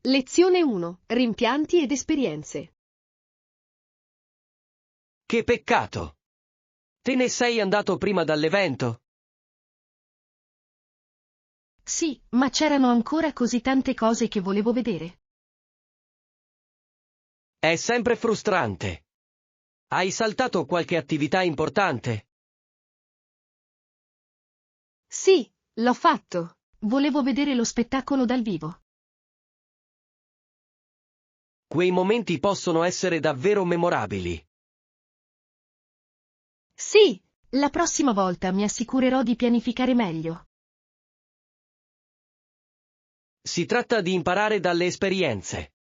Lezione 1. Rimpianti ed esperienze. Che peccato! Te ne sei andato prima dall'evento? Sì, ma c'erano ancora così tante cose che volevo vedere. È sempre frustrante. Hai saltato qualche attività importante? Sì, l'ho fatto. Volevo vedere lo spettacolo dal vivo. Quei momenti possono essere davvero memorabili. Sì, la prossima volta mi assicurerò di pianificare meglio. Si tratta di imparare dalle esperienze.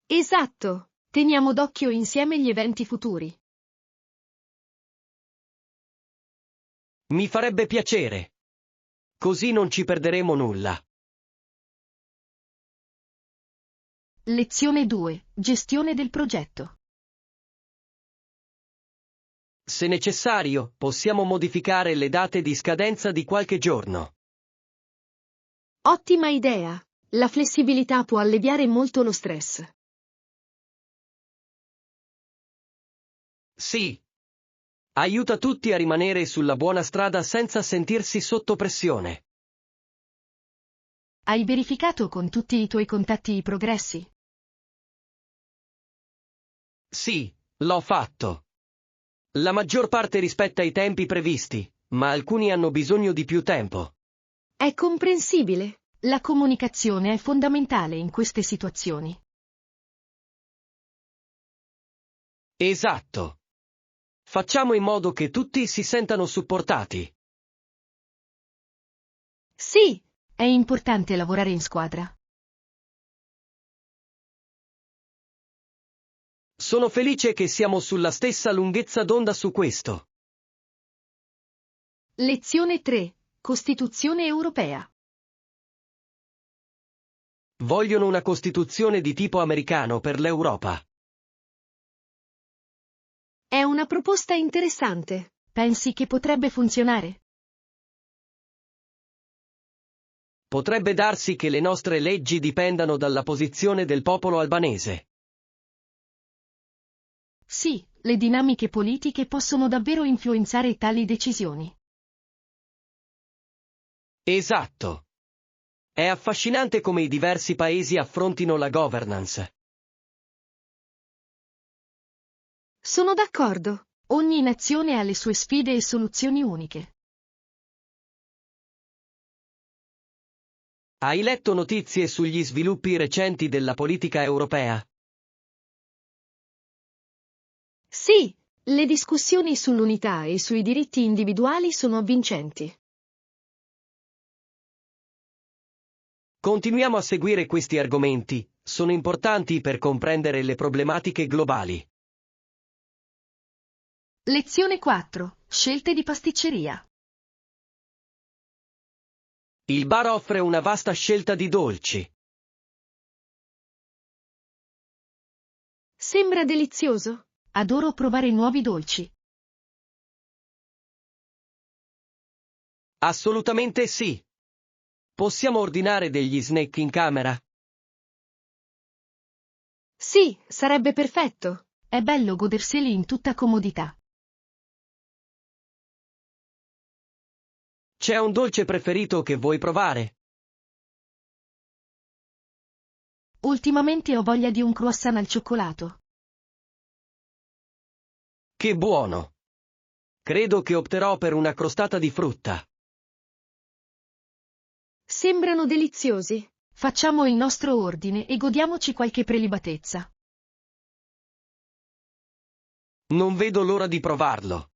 Esatto. Teniamo d'occhio insieme gli eventi futuri. Mi farebbe piacere. Così non ci perderemo nulla. Lezione 2. Gestione del progetto. Se necessario, possiamo modificare le date di scadenza di qualche giorno. Ottima idea. La flessibilità può alleviare molto lo stress. Sì. Aiuta tutti a rimanere sulla buona strada senza sentirsi sotto pressione. Hai verificato con tutti i tuoi contatti i progressi? Sì, l'ho fatto. La maggior parte rispetta i tempi previsti, ma alcuni hanno bisogno di più tempo. È comprensibile. La comunicazione è fondamentale in queste situazioni. Esatto. Facciamo in modo che tutti si sentano supportati. Sì, è importante lavorare in squadra. Sono felice che siamo sulla stessa lunghezza d'onda su questo. Lezione 3. Costituzione europea. Vogliono una Costituzione di tipo americano per l'Europa. È una proposta interessante. Pensi che potrebbe funzionare? Potrebbe darsi che le nostre leggi dipendano dalla posizione del popolo albanese. Sì, le dinamiche politiche possono davvero influenzare tali decisioni. Esatto. È affascinante come i diversi paesi affrontino la governance. Sono d'accordo. Ogni nazione ha le sue sfide e soluzioni uniche. Hai letto notizie sugli sviluppi recenti della politica europea? Sì, le discussioni sull'unità e sui diritti individuali sono avvincenti. Continuiamo a seguire questi argomenti, sono importanti per comprendere le problematiche globali. Lezione 4. Scelte di pasticceria. Il bar offre una vasta scelta di dolci. Sembra delizioso. Adoro provare nuovi dolci. Assolutamente sì. Possiamo ordinare degli snack in camera? Sì, sarebbe perfetto. È bello goderseli in tutta comodità. C'è un dolce preferito che vuoi provare? Ultimamente ho voglia di un croissant al cioccolato. Che buono! Credo che opterò per una crostata di frutta. Sembrano deliziosi. Facciamo il nostro ordine e godiamoci qualche prelibatezza. Non vedo l'ora di provarlo.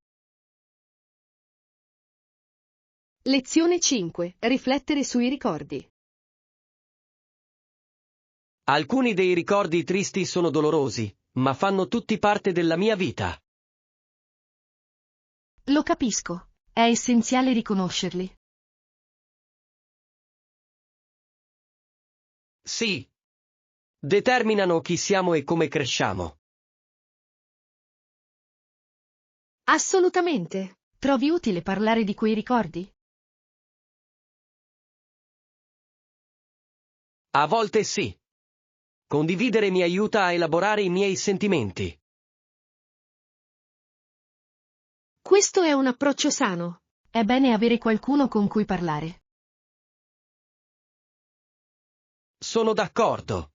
Lezione 5. Riflettere sui ricordi. Alcuni dei ricordi tristi sono dolorosi, ma fanno tutti parte della mia vita. Lo capisco. È essenziale riconoscerli. Sì. Determinano chi siamo e come cresciamo. Assolutamente. Trovi utile parlare di quei ricordi? A volte sì. Condividere mi aiuta a elaborare i miei sentimenti. Questo è un approccio sano. È bene avere qualcuno con cui parlare. Sono d'accordo.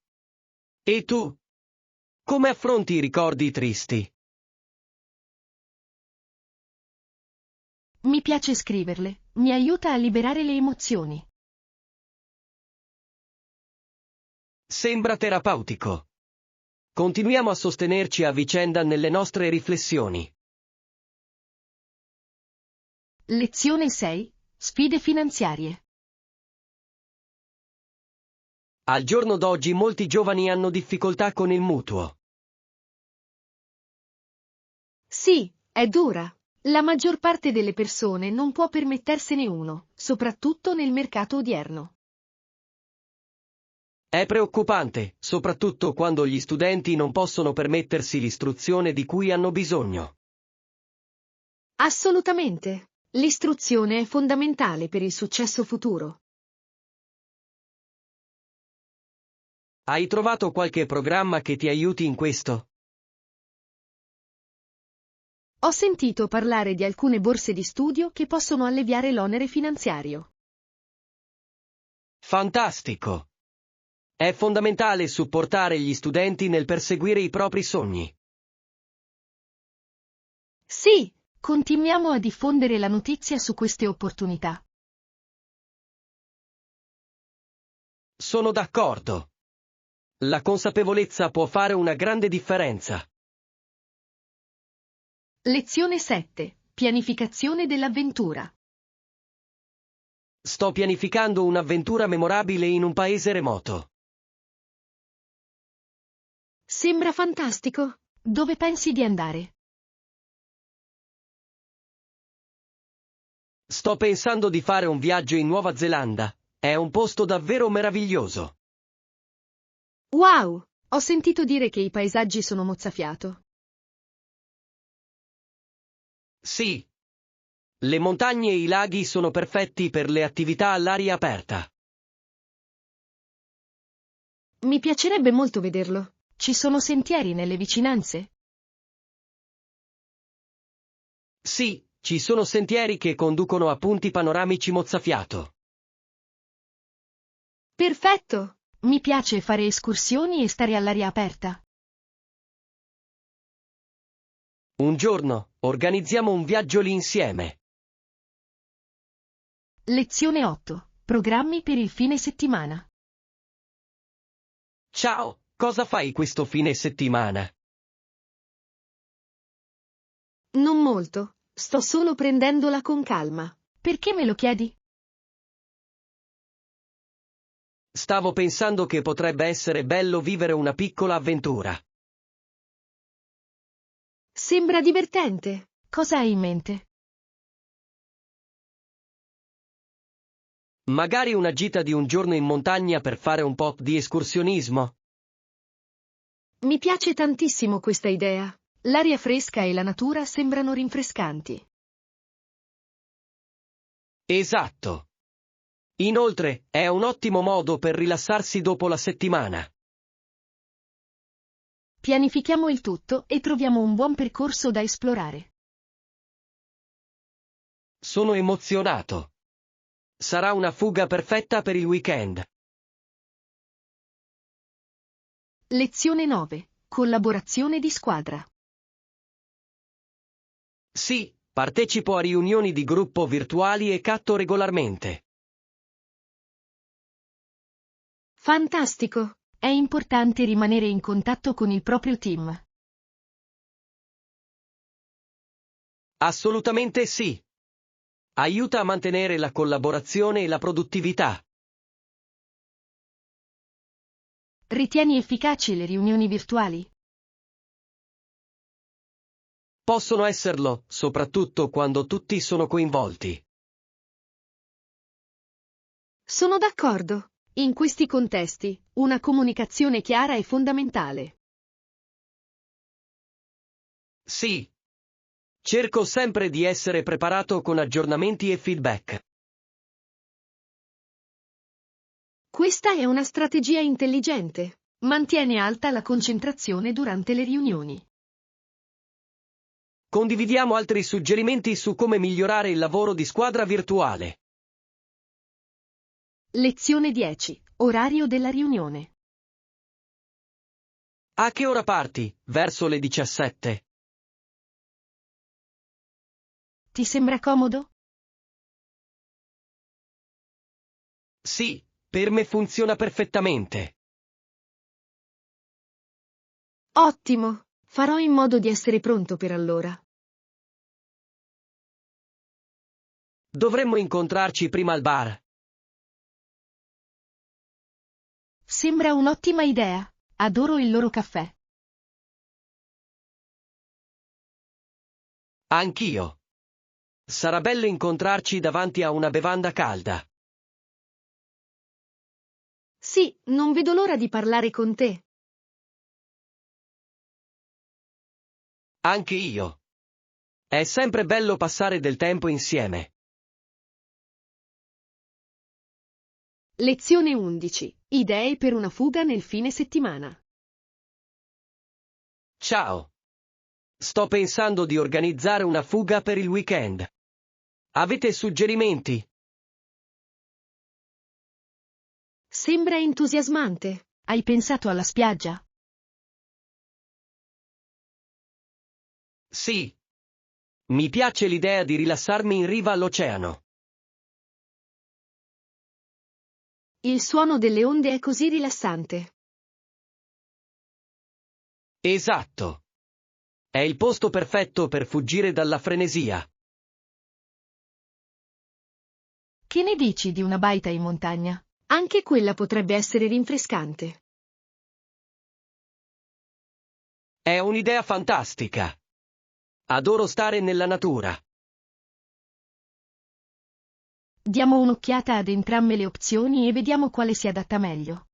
E tu? Come affronti i ricordi tristi? Mi piace scriverle, mi aiuta a liberare le emozioni. Sembra terapeutico. Continuiamo a sostenerci a vicenda nelle nostre riflessioni. Lezione 6. Sfide finanziarie. Al giorno d'oggi molti giovani hanno difficoltà con il mutuo. Sì, è dura. La maggior parte delle persone non può permettersene uno, soprattutto nel mercato odierno. È preoccupante, soprattutto quando gli studenti non possono permettersi l'istruzione di cui hanno bisogno. Assolutamente. L'istruzione è fondamentale per il successo futuro. Hai trovato qualche programma che ti aiuti in questo? Ho sentito parlare di alcune borse di studio che possono alleviare l'onere finanziario. Fantastico! È fondamentale supportare gli studenti nel perseguire i propri sogni. Sì, continuiamo a diffondere la notizia su queste opportunità. Sono d'accordo. La consapevolezza può fare una grande differenza. Lezione 7. Pianificazione dell'avventura. Sto pianificando un'avventura memorabile in un paese remoto. Sembra fantastico. Dove pensi di andare? Sto pensando di fare un viaggio in Nuova Zelanda. È un posto davvero meraviglioso. Wow! Ho sentito dire che i paesaggi sono mozzafiato. Sì. Le montagne e i laghi sono perfetti per le attività all'aria aperta. Mi piacerebbe molto vederlo. Ci sono sentieri nelle vicinanze? Sì, ci sono sentieri che conducono a punti panoramici mozzafiato. Perfetto! Mi piace fare escursioni e stare all'aria aperta. Un giorno, organizziamo un viaggio lì insieme. Lezione 8. Programmi per il fine settimana. Ciao, cosa fai questo fine settimana? Non molto, sto solo prendendola con calma. Perché me lo chiedi? Stavo pensando che potrebbe essere bello vivere una piccola avventura. Sembra divertente. Cosa hai in mente? Magari una gita di un giorno in montagna per fare un po' di escursionismo? Mi piace tantissimo questa idea. L'aria fresca e la natura sembrano rinfrescanti. Esatto. Inoltre, è un ottimo modo per rilassarsi dopo la settimana. Pianifichiamo il tutto e troviamo un buon percorso da esplorare. Sono emozionato. Sarà una fuga perfetta per il weekend. Lezione 9. Collaborazione di squadra. Sì, partecipo a riunioni di gruppo virtuali e catto regolarmente. Fantastico! È importante rimanere in contatto con il proprio team. Assolutamente sì. Aiuta a mantenere la collaborazione e la produttività. Ritieni efficaci le riunioni virtuali? Possono esserlo, soprattutto quando tutti sono coinvolti. Sono d'accordo. In questi contesti, una comunicazione chiara è fondamentale. Sì. Cerco sempre di essere preparato con aggiornamenti e feedback. Questa è una strategia intelligente. Mantiene alta la concentrazione durante le riunioni. Condividiamo altri suggerimenti su come migliorare il lavoro di squadra virtuale. Lezione 10. Orario della riunione. A che ora parti? Verso le 17. Ti sembra comodo? Sì, per me funziona perfettamente. Ottimo! Farò in modo di essere pronto per allora. Dovremmo incontrarci prima al bar. Sembra un'ottima idea. Adoro il loro caffè. Anch'io. Sarà bello incontrarci davanti a una bevanda calda. Sì, non vedo l'ora di parlare con te. Anche io. È sempre bello passare del tempo insieme. Lezione 11. Idee per una fuga nel fine settimana. Ciao. Sto pensando di organizzare una fuga per il weekend. Avete suggerimenti? Sembra entusiasmante. Hai pensato alla spiaggia? Sì. Mi piace l'idea di rilassarmi in riva all'oceano. Il suono delle onde è così rilassante. Esatto. È il posto perfetto per fuggire dalla frenesia. Che ne dici di una baita in montagna? Anche quella potrebbe essere rinfrescante. È un'idea fantastica. Adoro stare nella natura. Diamo un'occhiata ad entrambe le opzioni e vediamo quale si adatta meglio.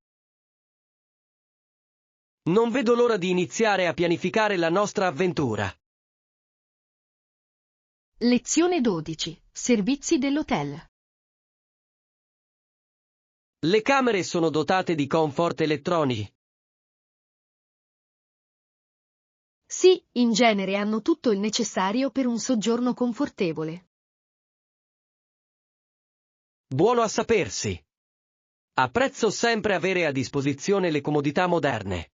Non vedo l'ora di iniziare a pianificare la nostra avventura. Lezione 12. Servizi dell'hotel. Le camere sono dotate di comfort elettronici. Sì, in genere hanno tutto il necessario per un soggiorno confortevole. Buono a sapersi. Apprezzo sempre avere a disposizione le comodità moderne.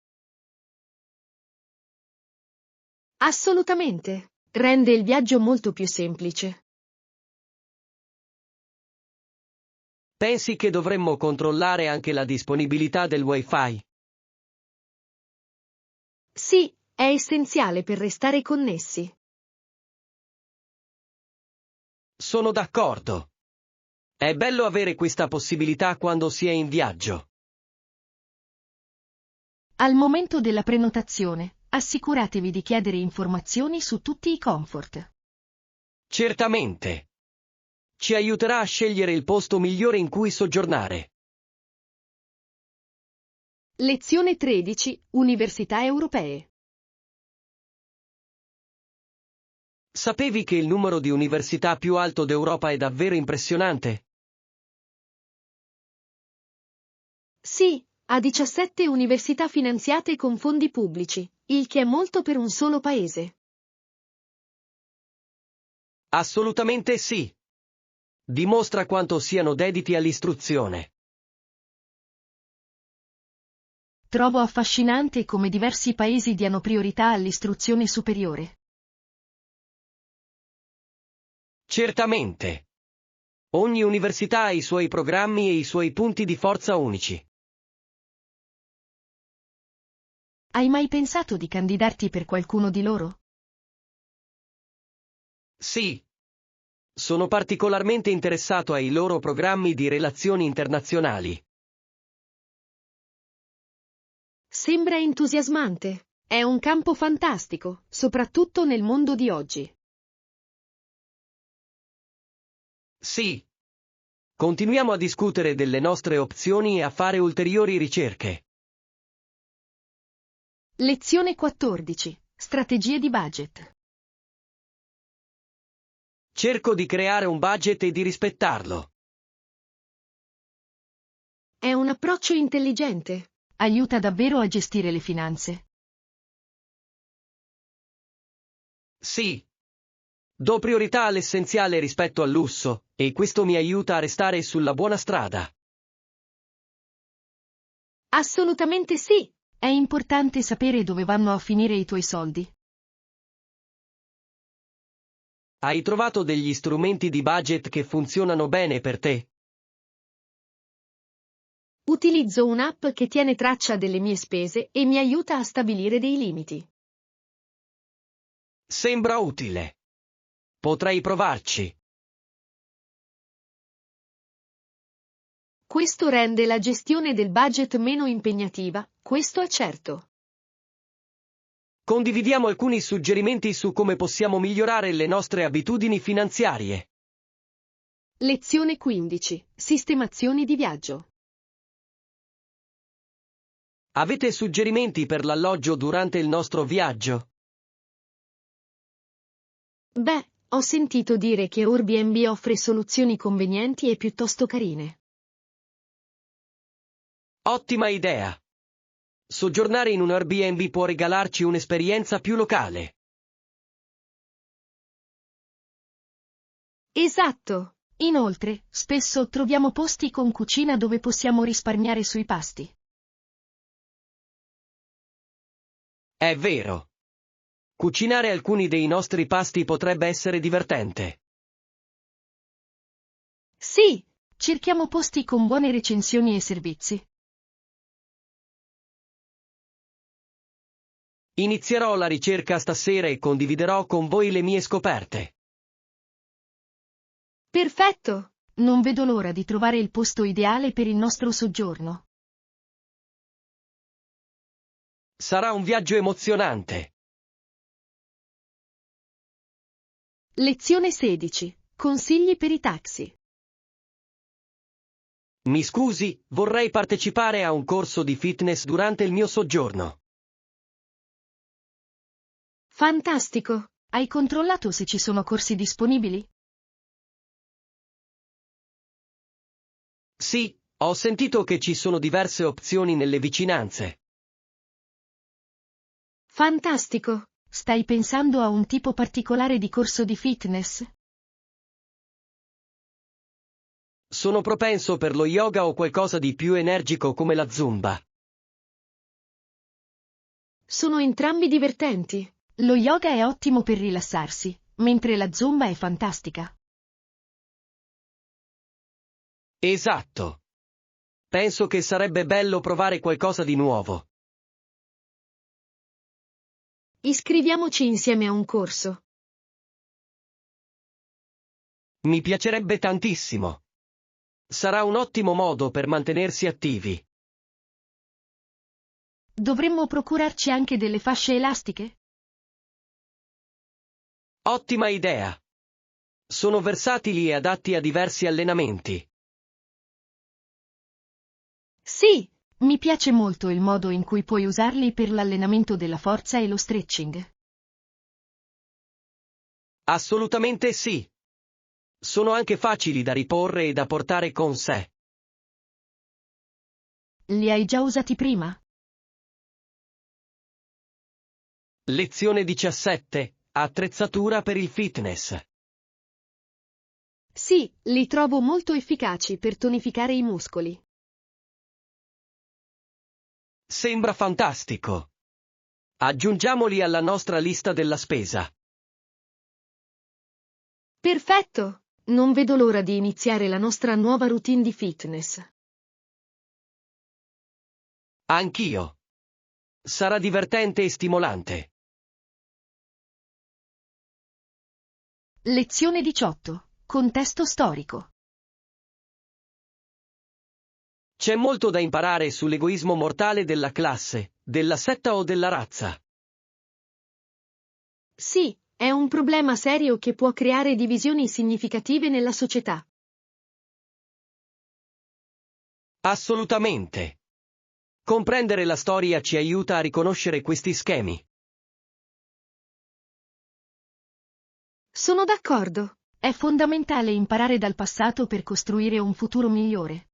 Assolutamente. Rende il viaggio molto più semplice. Pensi che dovremmo controllare anche la disponibilità del Wi-Fi? Sì, è essenziale per restare connessi. Sono d'accordo. È bello avere questa possibilità quando si è in viaggio. Al momento della prenotazione, assicuratevi di chiedere informazioni su tutti i comfort. Certamente. Ci aiuterà a scegliere il posto migliore in cui soggiornare. Lezione 13. Università europee. Sapevi che il numero di università più alto d'Europa è davvero impressionante? Sì, ha 17 università finanziate con fondi pubblici, il che è molto per un solo paese. Assolutamente sì. Dimostra quanto siano dediti all'istruzione. Trovo affascinante come diversi paesi diano priorità all'istruzione superiore. Certamente. Ogni università ha i suoi programmi e i suoi punti di forza unici. Hai mai pensato di candidarti per qualcuno di loro? Sì. Sono particolarmente interessato ai loro programmi di relazioni internazionali. Sembra entusiasmante. È un campo fantastico, soprattutto nel mondo di oggi. Sì. Continuiamo a discutere delle nostre opzioni e a fare ulteriori ricerche. Lezione 14. Strategie di budget. Cerco di creare un budget e di rispettarlo. è un approccio intelligente. Aiuta davvero a gestire le finanze. Sì. Do priorità all'essenziale rispetto al lusso, e questo mi aiuta a restare sulla buona strada. Assolutamente sì. È importante sapere dove vanno a finire i tuoi soldi. Hai trovato degli strumenti di budget che funzionano bene per te? Utilizzo un'app che tiene traccia delle mie spese e mi aiuta a stabilire dei limiti. Sembra utile. Potrei provarci. Questo rende la gestione del budget meno impegnativa, questo è certo. Condividiamo alcuni suggerimenti su come possiamo migliorare le nostre abitudini finanziarie. Lezione 15. Sistemazioni di viaggio. Avete suggerimenti per l'alloggio durante il nostro viaggio? Beh, ho sentito dire che Airbnb offre soluzioni convenienti e piuttosto carine. Ottima idea! Soggiornare in un Airbnb può regalarci un'esperienza più locale. Esatto. Inoltre, spesso troviamo posti con cucina dove possiamo risparmiare sui pasti. È vero. Cucinare alcuni dei nostri pasti potrebbe essere divertente. Sì, Cerchiamo posti con buone recensioni e servizi. Inizierò la ricerca stasera e condividerò con voi le mie scoperte. perfetto. Non vedo l'ora di trovare il posto ideale per il nostro soggiorno. Sarà un viaggio emozionante. Lezione 16. Consigli per i taxi. Mi scusi, vorrei partecipare a un corso di fitness durante il mio soggiorno. Fantastico. Hai controllato se ci sono corsi disponibili? Sì, ho sentito che ci sono diverse opzioni nelle vicinanze. Fantastico. Stai pensando a un tipo particolare di corso di fitness? Sono propenso per lo yoga o qualcosa di più energico come la zumba. Sono entrambi divertenti. Lo yoga è ottimo per rilassarsi, mentre la zumba è fantastica. Esatto. Penso che sarebbe bello provare qualcosa di nuovo. Iscriviamoci insieme a un corso. Mi piacerebbe tantissimo. Sarà un ottimo modo per mantenersi attivi. Dovremmo procurarci anche delle fasce elastiche? Ottima idea. Sono versatili e adatti a diversi allenamenti. Sì, Mi piace molto il modo in cui puoi usarli per l'allenamento della forza e lo stretching. Assolutamente sì. Sono anche facili da riporre e da portare con sé. Li hai già usati prima? Lezione 17. Attrezzatura per il fitness. sì, li trovo molto efficaci per tonificare i muscoli. Sembra fantastico. Aggiungiamoli alla nostra lista della spesa. Perfetto. Non vedo l'ora di iniziare la nostra nuova routine di fitness. Anch'io. Sarà divertente e stimolante. Lezione 18. Contesto storico. C'è molto da imparare sull'egoismo mortale della classe, della setta o della razza. Sì, è un problema serio che può creare divisioni significative nella società. Assolutamente. Comprendere la storia ci aiuta a riconoscere questi schemi. Sono d'accordo. È fondamentale imparare dal passato per costruire un futuro migliore.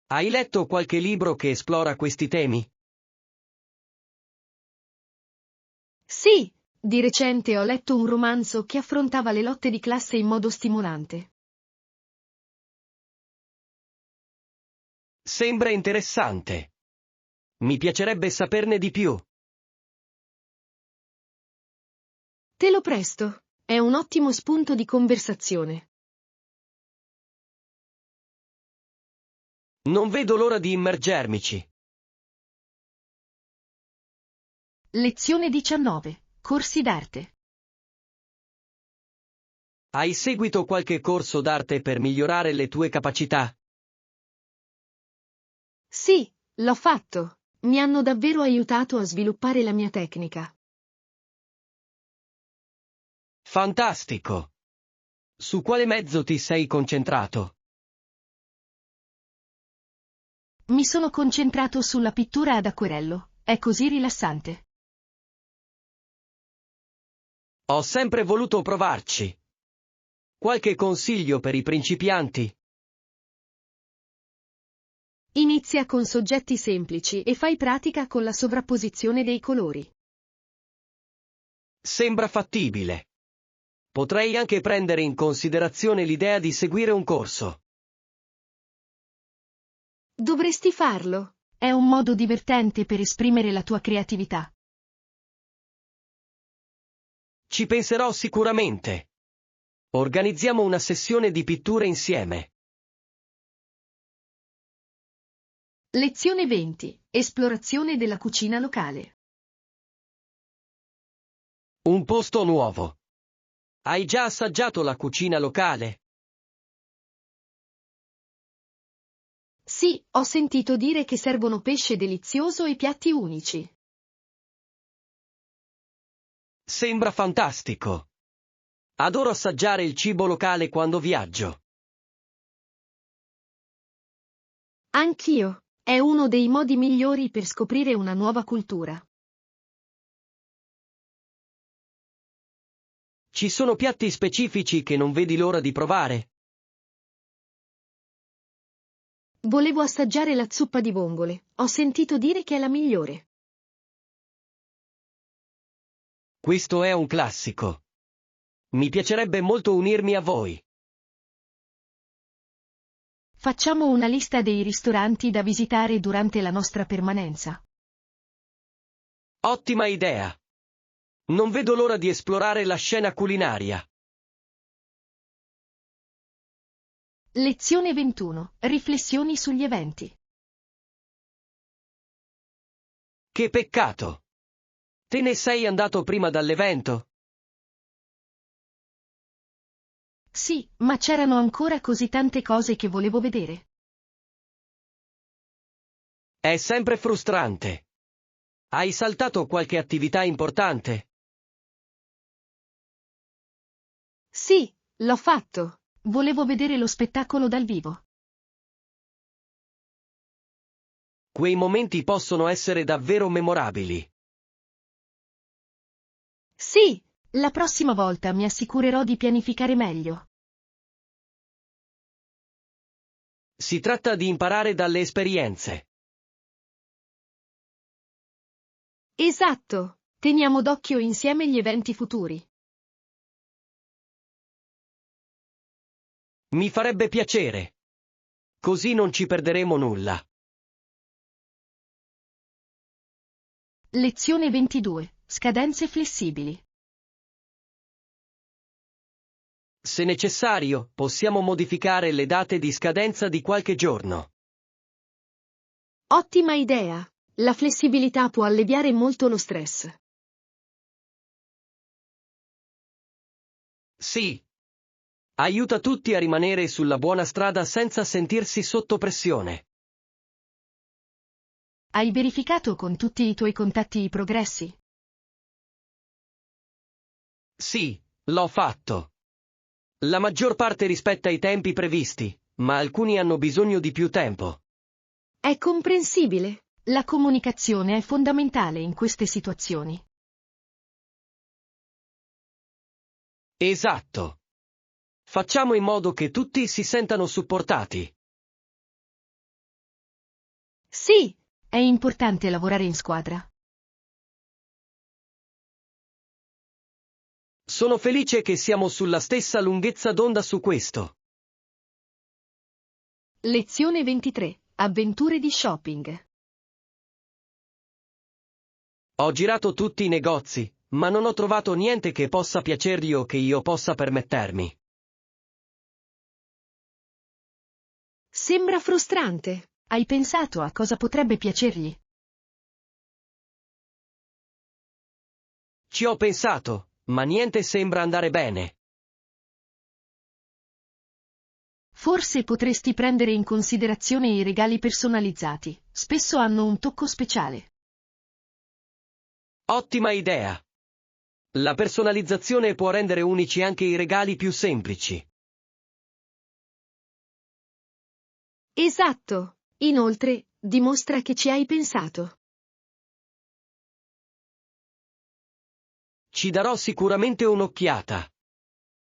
Hai letto qualche libro che esplora questi temi? Sì, di recente ho letto un romanzo che affrontava le lotte di classe in modo stimolante. Sembra interessante. Mi piacerebbe saperne di più. Te lo presto, è un ottimo spunto di conversazione. Non vedo l'ora di immergermici. Lezione 19. Corsi d'arte. Hai seguito qualche corso d'arte per migliorare le tue capacità? Sì, l'ho fatto. Mi hanno davvero aiutato a sviluppare la mia tecnica. Fantastico! Su quale mezzo ti sei concentrato? Mi sono concentrato sulla pittura ad acquerello. È così rilassante. Ho sempre voluto provarci. Qualche consiglio per i principianti? Inizia con soggetti semplici e fai pratica con la sovrapposizione dei colori. Sembra fattibile. Potrei anche prendere in considerazione l'idea di seguire un corso. Dovresti farlo. È un modo divertente per esprimere la tua creatività. Ci penserò sicuramente. Organizziamo una sessione di pittura insieme. Lezione 20. Esplorazione della cucina locale. Un posto nuovo. Hai già assaggiato la cucina locale? Sì, ho sentito dire che servono pesce delizioso e piatti unici. Sembra fantastico. Adoro assaggiare il cibo locale quando viaggio. Anch'io. È uno dei modi migliori per scoprire una nuova cultura. Ci sono piatti specifici che non vedi l'ora di provare? Volevo assaggiare la zuppa di vongole. Ho sentito dire che è la migliore. Questo è un classico. Mi piacerebbe molto unirmi a voi. Facciamo una lista dei ristoranti da visitare durante la nostra permanenza. Ottima idea. Non vedo l'ora di esplorare la scena culinaria. Lezione 21. Riflessioni sugli eventi. Che peccato. Te ne sei andato prima dall'evento? Sì, ma c'erano ancora così tante cose che volevo vedere. È sempre frustrante. Hai saltato qualche attività importante? Sì, l'ho fatto. Volevo vedere lo spettacolo dal vivo. Quei momenti possono essere davvero memorabili. Sì, La prossima volta mi assicurerò di pianificare meglio. Si tratta di imparare dalle esperienze. esatto. Teniamo d'occhio insieme gli eventi futuri. Mi farebbe piacere. Così non ci perderemo nulla. Lezione 22. Scadenze flessibili. Se necessario, possiamo modificare le date di scadenza di qualche giorno. Ottima idea. La flessibilità può alleviare molto lo stress. Sì. Aiuta tutti a rimanere sulla buona strada senza sentirsi sotto pressione. Hai verificato con tutti i tuoi contatti i progressi? Sì, l'ho fatto. La maggior parte rispetta i tempi previsti, ma alcuni hanno bisogno di più tempo. È comprensibile. La comunicazione è fondamentale in queste situazioni. Esatto. Facciamo in modo che tutti si sentano supportati. Sì, È importante lavorare in squadra. Sono felice che siamo sulla stessa lunghezza d'onda su questo. lezione 23. Avventure di shopping. Ho girato tutti i negozi, ma non ho trovato niente che possa piacergli o che io possa permettermi. Sembra frustrante. Hai pensato a cosa potrebbe piacergli? Ci ho pensato, ma niente sembra andare bene. Forse potresti prendere in considerazione i regali personalizzati. Spesso hanno un tocco speciale. Ottima idea. La personalizzazione può rendere unici anche i regali più semplici. Esatto. Inoltre, dimostra che ci hai pensato. Ci darò sicuramente un'occhiata.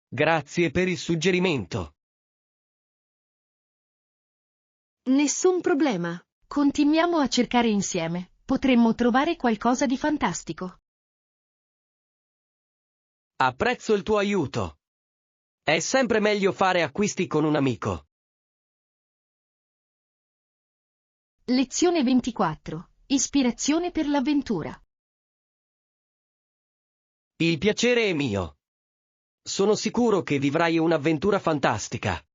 Grazie per il suggerimento. Nessun problema. Continuiamo a cercare insieme. Potremmo trovare qualcosa di fantastico. Apprezzo il tuo aiuto. È sempre meglio fare acquisti con un amico. Lezione 24. Ispirazione per l'avventura. Il piacere è mio. Sono sicuro che vivrai un'avventura fantastica.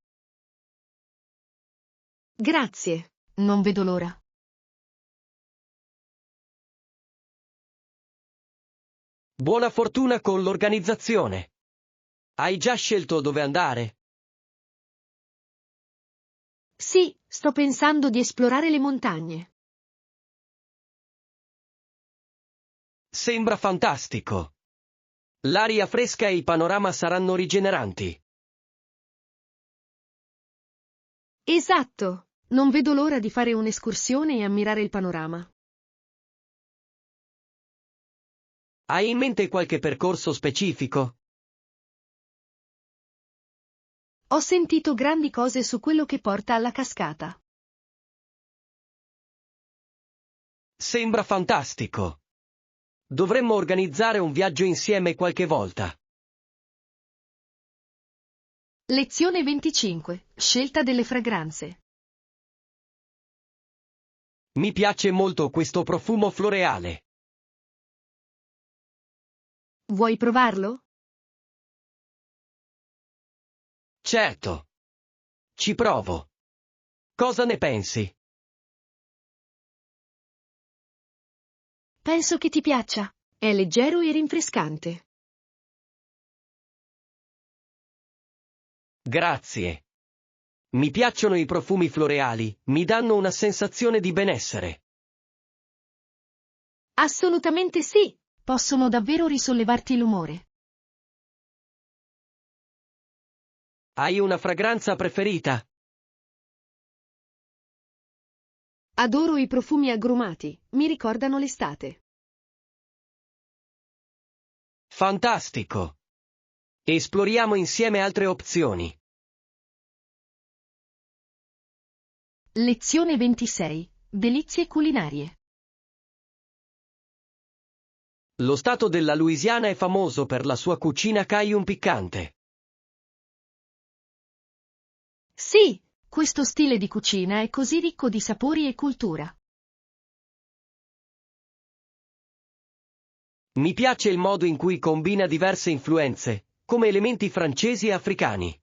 Grazie. Non vedo l'ora. Buona fortuna con l'organizzazione. Hai già scelto dove andare? Sì, sto pensando di esplorare le montagne. Sembra fantastico. L'aria fresca e il panorama saranno rigeneranti. Esatto. Non vedo l'ora di fare un'escursione e ammirare il panorama. Hai in mente qualche percorso specifico? Ho sentito grandi cose su quello che porta alla cascata. Sembra fantastico. Dovremmo organizzare un viaggio insieme qualche volta. Lezione 25. Scelta delle fragranze. Mi piace molto questo profumo floreale. Vuoi provarlo? Certo. Ci provo. Cosa ne pensi? Penso che ti piaccia. È leggero e rinfrescante. Grazie. Mi piacciono i profumi floreali, mi danno una sensazione di benessere. Assolutamente sì. Possono davvero risollevarti l'umore. Hai una fragranza preferita? Adoro i profumi agrumati, mi ricordano l'estate. Fantastico. Esploriamo insieme altre opzioni. Lezione 26. Delizie culinarie. Lo stato della Louisiana è famoso per la sua cucina Cajun piccante. Sì, Questo stile di cucina è così ricco di sapori e cultura. Mi piace il modo in cui combina diverse influenze, come elementi francesi e africani.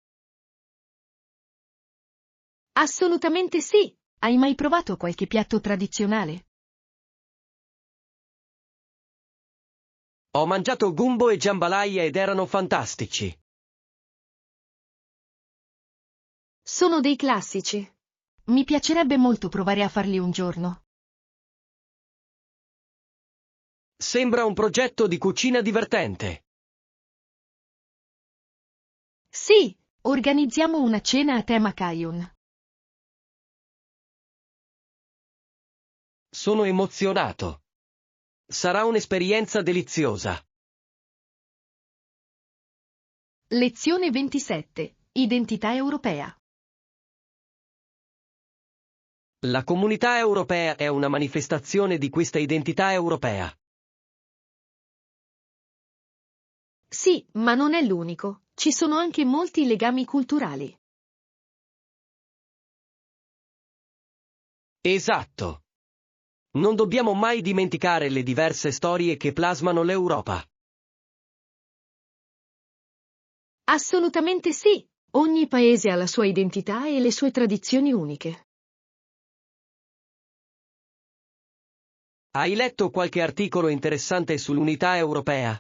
assolutamente sì. Hai mai provato qualche piatto tradizionale? Ho mangiato gumbo e jambalaya ed erano fantastici. Sono dei classici. Mi piacerebbe molto provare a farli un giorno. Sembra un progetto di cucina divertente. Sì, Organizziamo una cena a tema Cajun. Sono emozionato. Sarà un'esperienza deliziosa. Lezione 27. Identità europea. La Comunità Europea è una manifestazione di questa identità europea. Sì, ma non è l'unico. Ci sono anche molti legami culturali. Esatto. Non dobbiamo mai dimenticare le diverse storie che plasmano l'Europa. Assolutamente sì. Ogni paese ha la sua identità e le sue tradizioni uniche. Hai letto qualche articolo interessante sull'unità europea?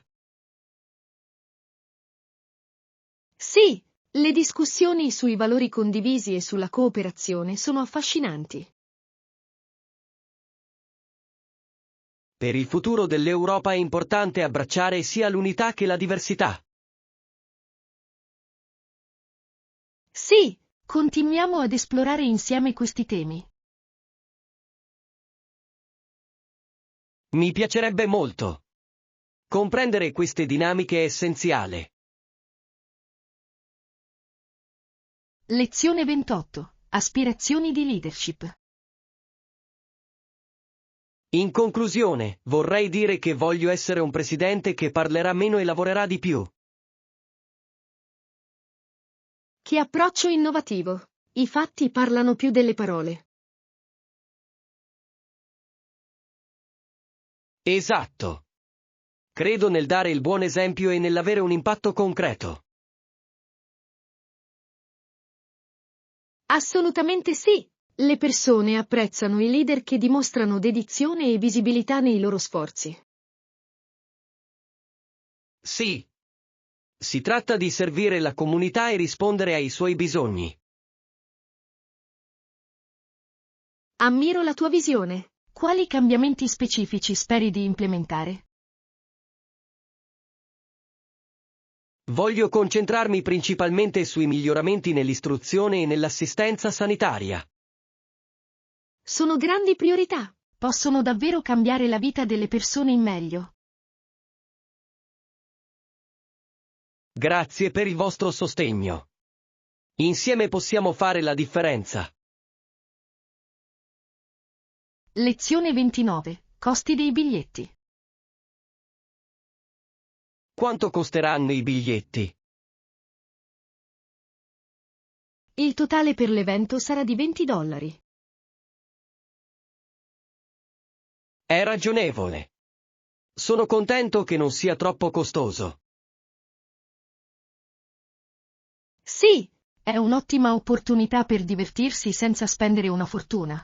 Sì, le discussioni sui valori condivisi e sulla cooperazione sono affascinanti. Per il futuro dell'Europa è importante abbracciare sia l'unità che la diversità. Sì, continuiamo ad esplorare insieme questi temi. Mi piacerebbe molto. Comprendere queste dinamiche è essenziale. Lezione 28. Aspirazioni di leadership. In conclusione, vorrei dire che voglio essere un presidente che parlerà meno e lavorerà di più. Che approccio innovativo! I fatti parlano più delle parole. Esatto. Credo nel dare il buon esempio e nell'avere un impatto concreto. Assolutamente sì. Le persone apprezzano i leader che dimostrano dedizione e visibilità nei loro sforzi. Sì. Si tratta di servire la comunità e rispondere ai suoi bisogni. Ammiro la tua visione. Quali cambiamenti specifici speri di implementare? Voglio concentrarmi principalmente sui miglioramenti nell'istruzione e nell'assistenza sanitaria. Sono grandi priorità. Possono davvero cambiare la vita delle persone in meglio. Grazie per il vostro sostegno. Insieme possiamo fare la differenza. Lezione 29. Costi dei biglietti. Quanto costeranno i biglietti? Il totale per l'evento sarà di $20. È ragionevole. Sono contento che non sia troppo costoso. Sì, È un'ottima opportunità per divertirsi senza spendere una fortuna.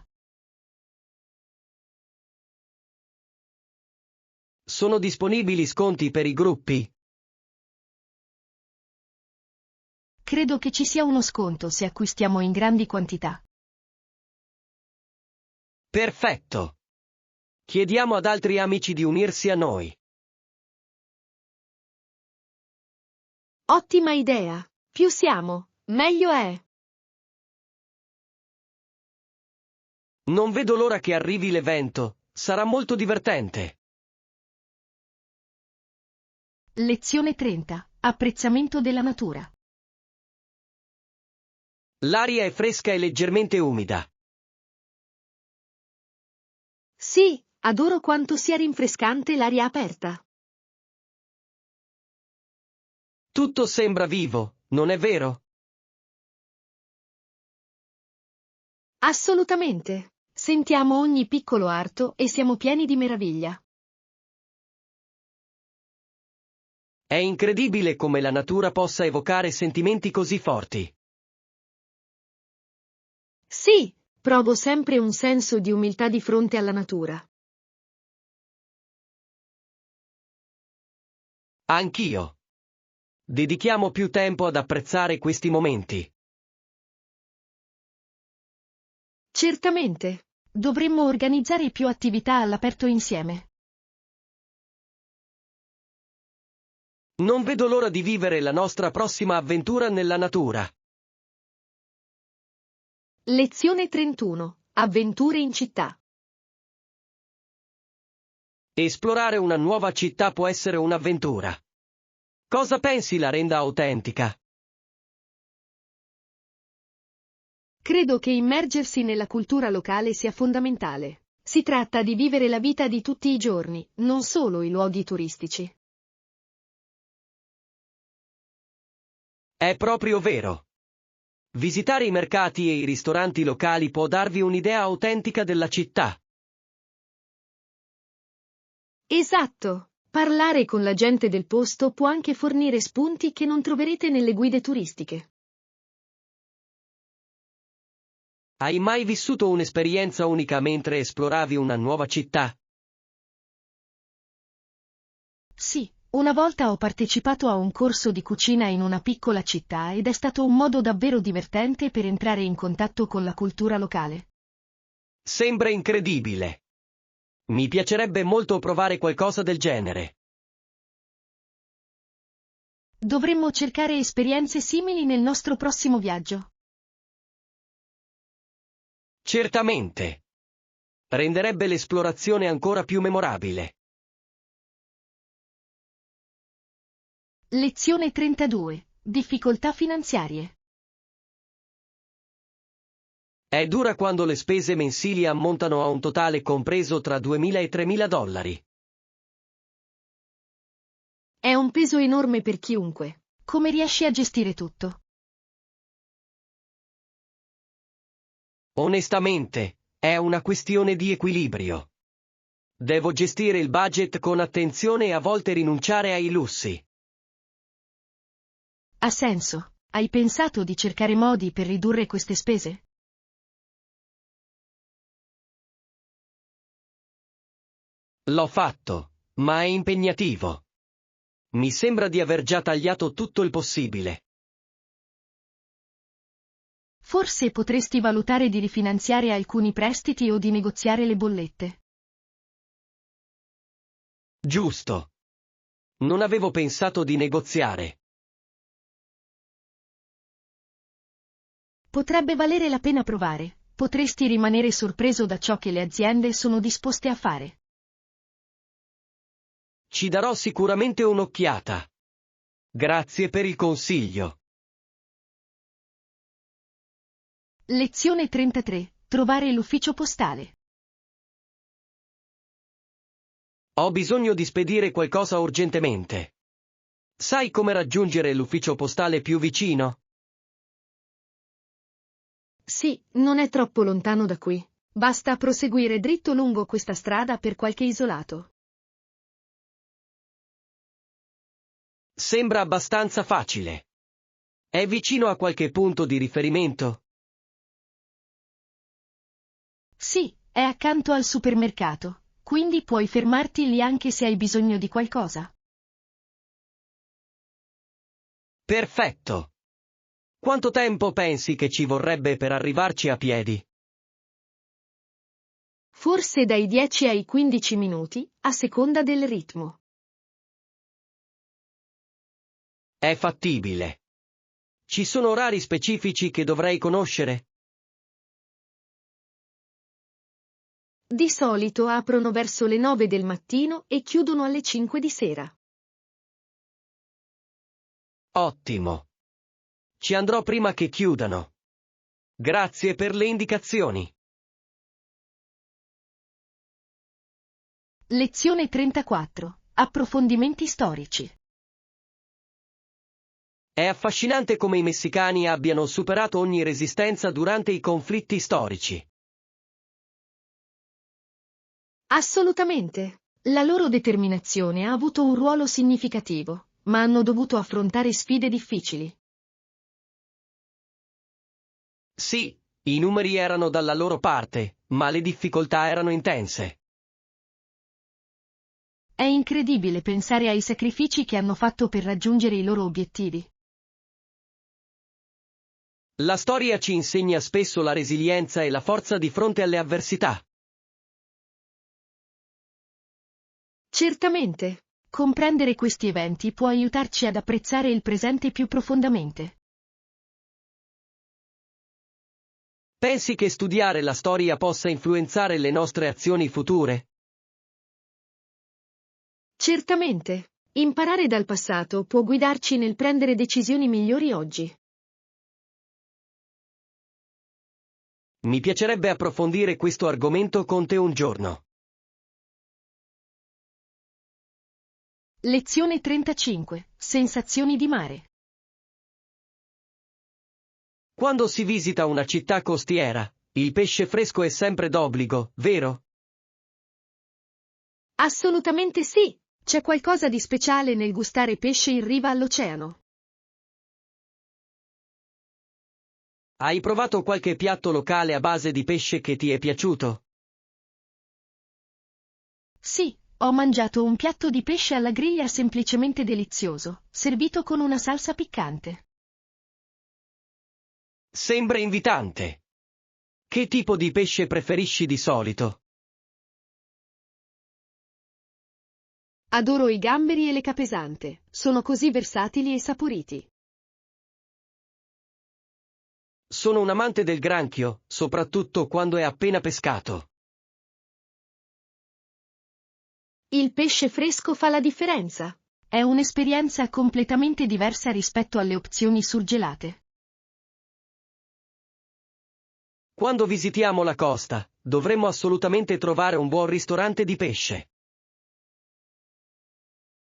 Sono disponibili sconti per i gruppi? Credo che ci sia uno sconto se acquistiamo in grandi quantità. Perfetto. Chiediamo ad altri amici di unirsi a noi. ottima idea. Più siamo, meglio è. Non vedo l'ora che arrivi l'evento, sarà molto divertente. Lezione 30. Apprezzamento della natura. L'aria è fresca e leggermente umida. Sì, adoro quanto sia rinfrescante l'aria aperta. Tutto sembra vivo, non è vero? Assolutamente. Sentiamo ogni piccolo arto e siamo pieni di meraviglia. È incredibile come la natura possa evocare sentimenti così forti. Sì, provo sempre un senso di umiltà di fronte alla natura. Anch'io. Dedichiamo più tempo ad apprezzare questi momenti. Certamente. Dovremmo organizzare più attività all'aperto insieme. Non vedo l'ora di vivere la nostra prossima avventura nella natura. Lezione 31. Avventure in città. Esplorare una nuova città può essere un'avventura. Cosa pensi la renda autentica? Credo che immergersi nella cultura locale sia fondamentale. Si tratta di vivere la vita di tutti i giorni, non solo i luoghi turistici. È proprio vero. Visitare i mercati e i ristoranti locali può darvi un'idea autentica della città. Esatto. Parlare con la gente del posto può anche fornire spunti che non troverete nelle guide turistiche. Hai mai vissuto un'esperienza unica mentre esploravi una nuova città? Sì, una volta ho partecipato a un corso di cucina in una piccola città ed è stato un modo davvero divertente per entrare in contatto con la cultura locale. Sembra incredibile. Mi piacerebbe molto provare qualcosa del genere. Dovremmo cercare esperienze simili nel nostro prossimo viaggio. Certamente. Renderebbe l'esplorazione ancora più memorabile. Lezione 32. Difficoltà finanziarie. È dura quando le spese mensili ammontano a un totale compreso tra 2.000 e 3.000 dollari. È un peso enorme per chiunque. Come riesci a gestire tutto? Onestamente, è una questione di equilibrio. Devo gestire il budget con attenzione e a volte rinunciare ai lussi. Ha senso. Hai pensato di cercare modi per ridurre queste spese? L'ho fatto, ma è impegnativo. Mi sembra di aver già tagliato tutto il possibile. Forse potresti valutare di rifinanziare alcuni prestiti o di negoziare le bollette. Giusto. Non avevo pensato di negoziare. Potrebbe valere la pena provare. Potresti rimanere sorpreso da ciò che le aziende sono disposte a fare. Ci darò sicuramente un'occhiata. Grazie per il consiglio. Lezione 33. Trovare l'ufficio postale. Ho bisogno di spedire qualcosa urgentemente. Sai come raggiungere l'ufficio postale più vicino? Sì, non è troppo lontano da qui. Basta proseguire dritto lungo questa strada per qualche isolato. Sembra abbastanza facile. È vicino a qualche punto di riferimento? Sì, è accanto al supermercato, quindi puoi fermarti lì anche se hai bisogno di qualcosa. Perfetto. Quanto tempo pensi che ci vorrebbe per arrivarci a piedi? Forse dai 10 ai 15 minuti, a seconda del ritmo. È fattibile. Ci sono orari specifici che dovrei conoscere? Di solito aprono verso le 9 del mattino e chiudono alle 5 di sera. Ottimo. Ci andrò prima che chiudano. Grazie per le indicazioni. Lezione 34. Approfondimenti storici. È affascinante come i messicani abbiano superato ogni resistenza durante i conflitti storici. Assolutamente. La loro determinazione ha avuto un ruolo significativo, ma hanno dovuto affrontare sfide difficili. Sì, i numeri erano dalla loro parte, ma le difficoltà erano intense. È incredibile pensare ai sacrifici che hanno fatto per raggiungere i loro obiettivi. La storia ci insegna spesso la resilienza e la forza di fronte alle avversità. Certamente. Comprendere questi eventi può aiutarci ad apprezzare il presente più profondamente. Pensi che studiare la storia possa influenzare le nostre azioni future? Certamente. Imparare dal passato può guidarci nel prendere decisioni migliori oggi. Mi piacerebbe approfondire questo argomento con te un giorno. Lezione 35. Sensazioni di mare. Quando si visita una città costiera, il pesce fresco è sempre d'obbligo, vero? Assolutamente sì. C'è qualcosa di speciale nel gustare pesce in riva all'oceano. Hai provato qualche piatto locale a base di pesce che ti è piaciuto? Sì, ho mangiato un piatto di pesce alla griglia semplicemente delizioso, servito con una salsa piccante. Sembra invitante. Che tipo di pesce preferisci di solito? Adoro i gamberi e le capesante, sono così versatili e saporiti. Sono un amante del granchio, soprattutto quando è appena pescato. Il pesce fresco fa la differenza. È un'esperienza completamente diversa rispetto alle opzioni surgelate. Quando visitiamo la costa, dovremmo assolutamente trovare un buon ristorante di pesce.